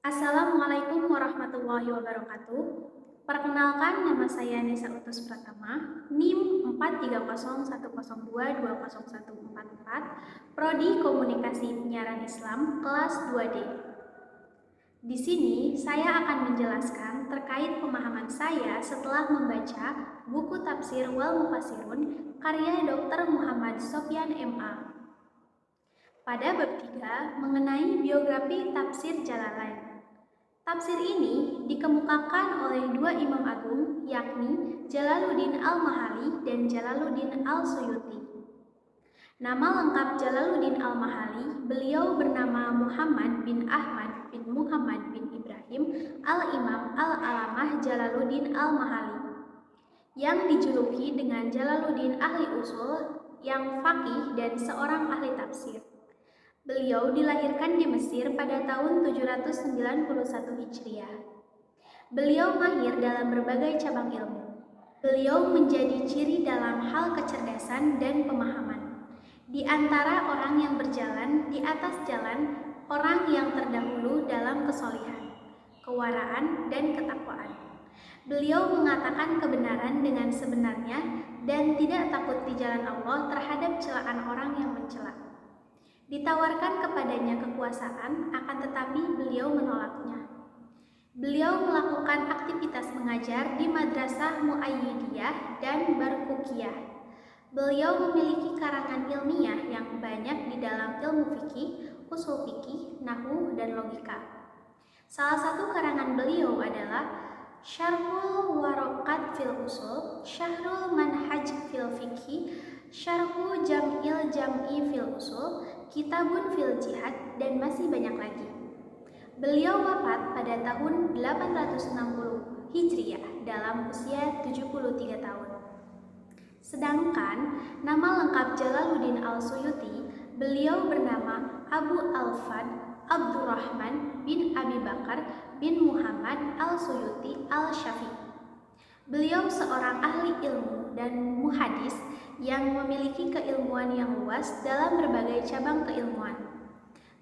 Assalamualaikum warahmatullahi wabarakatuh. Perkenalkan, nama saya Nisa Utus Pratama, NIM 4301002201444, Prodi Komunikasi Penyiaran Islam, kelas 2D. Di sini saya akan menjelaskan terkait pemahaman saya setelah membaca buku tafsir Wal Mufassirun karya Dr. Muhammad Sofyan MA. Pada bab 3 mengenai biografi tafsir Jalalain. Tafsir ini dikemukakan oleh dua imam agung, yakni Jalaluddin Al-Mahali dan Jalaluddin Al-Suyuti. Nama lengkap Jalaluddin Al-Mahali, beliau bernama Muhammad bin Ahmad bin Muhammad bin Ibrahim Al-Imam Al-Alamah Jalaluddin Al-Mahali, yang dijuluki dengan Jalaluddin Ahli Usul, yang faqih dan seorang ahli tafsir. Beliau dilahirkan di Mesir pada tahun 791 Hijriah. Beliau mahir dalam berbagai cabang ilmu. Beliau menjadi ciri dalam hal kecerdasan dan pemahaman. Di antara orang yang berjalan di atas jalan orang yang terdahulu dalam kesolihan, kewaraan, dan ketakwaan. Beliau mengatakan kebenaran dengan sebenarnya dan tidak takut di jalan Allah terhadap celaan orang yang mencela. Ditawarkan kepadanya kekuasaan, akan tetapi beliau menolaknya. Beliau melakukan aktivitas mengajar di Madrasah Muayyidiyah dan Barkukiyah. Beliau memiliki karangan ilmiah yang banyak di dalam ilmu fikih, usul fikih, nahwu, dan logika. Salah satu karangan beliau adalah Syarhul Waraqat fil Usul, Syahrul Manhaj fil Fikhi, Syarhu Jam'il Jam'i fil Usul, Kitabun fil Jihad, dan masih banyak lagi. Beliau wafat pada tahun 860 Hijriah dalam usia 73 tahun. Sedangkan nama lengkap Jalaluddin Al-Suyuti, beliau bernama Abu Al-Fad Abdurrahman bin Abi Bakar bin Muhammad Al-Suyuti Al-Syafi'i. Beliau seorang ahli ilmu dan muhadis yang memiliki keilmuan yang luas dalam berbagai cabang keilmuan.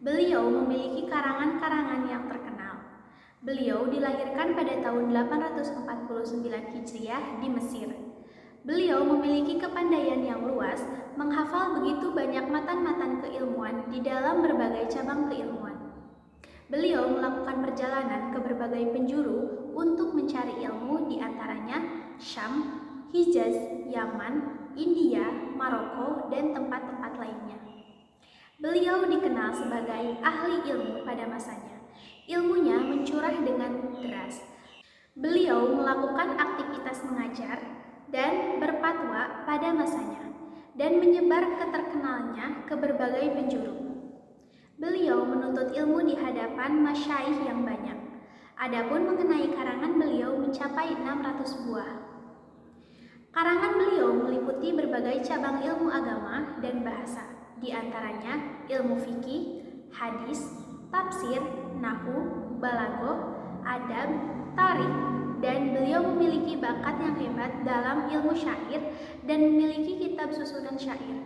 Beliau memiliki karangan-karangan yang terkenal. Beliau dilahirkan pada tahun 849 Hijriah di Mesir. Beliau memiliki kepandaian yang luas, menghafal begitu banyak matan-matan keilmuan di dalam berbagai cabang keilmuan. Beliau melakukan perjalanan ke berbagai penjuru untuk mencari ilmu, di antaranya Syam, Hijaz, Yaman, India, Maroko, dan tempat-tempat lainnya. Beliau dikenal sebagai ahli ilmu pada masanya. Ilmunya mencurah dengan deras. Beliau melakukan aktivitas mengajar dan berfatwa pada masanya dan menyebar keterkenalannya ke berbagai penjuru. Beliau menuntut ilmu di hadapan masyaikh yang banyak. Adapun mengenai karangan beliau mencapai 600 buah. Karangan beliau meliputi berbagai cabang ilmu agama dan bahasa, di antaranya ilmu fikih, hadis, tafsir, nahwu, balaghah, adab, tarikh, dan beliau memiliki bakat yang hebat dalam ilmu syair dan memiliki kitab susunan syair.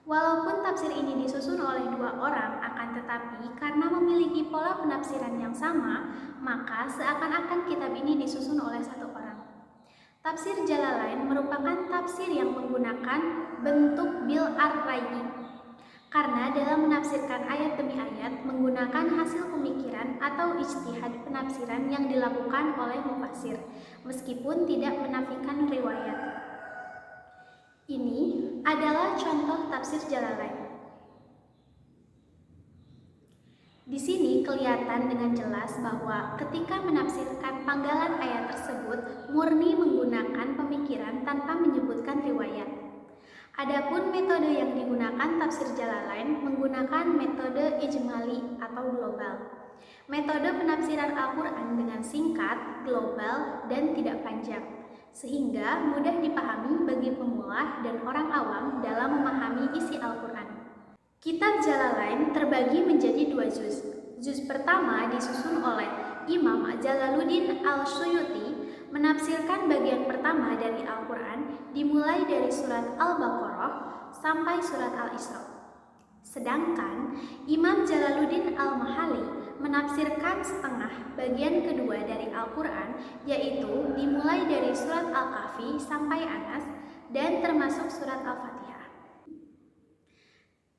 Walaupun tafsir ini disusun oleh dua orang, akan tetapi karena memiliki pola penafsiran yang sama, maka seakan-akan kitab ini disusun oleh satu orang. Tafsir Jalalain merupakan tafsir yang menggunakan bentuk bil ar-rayyi, karena dalam menafsirkan ayat demi ayat menggunakan hasil pemikiran atau ijtihad penafsiran yang dilakukan oleh mufassir, meskipun tidak menafikan riwayat. Ini adalah contoh tafsir Jalalain. Di sini kelihatan dengan jelas bahwa ketika menafsirkan panggalan ayat tersebut murni menggunakan pemikiran tanpa menyebutkan riwayat. Adapun metode yang digunakan tafsir Jalalain menggunakan metode ijmali atau global. Metode penafsiran Al-Quran dengan singkat, global, dan tidak panjang, sehingga mudah dipahami bagi pemula dan orang awam dalam memahami isi Al-Quran. Kitab Jalalain terbagi menjadi dua juz. Juz pertama disusun oleh Imam Jalaluddin Al-Suyuti, menafsirkan bagian pertama dari Al-Quran dimulai dari surat Al-Baqarah sampai surat Al-Isra. Sedangkan Imam Jalaluddin Al-Mahali menafsirkan setengah bagian kedua dari Al-Quran, yaitu dimulai dari surat Al-Kahfi sampai Anas dan termasuk surat Al-Fatihah.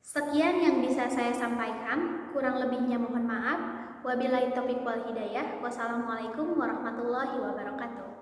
Sekian yang bisa saya sampaikan, kurang lebihnya mohon maaf. Wabillahi taufiq wal hidayah. Wassalamualaikum warahmatullahi wabarakatuh.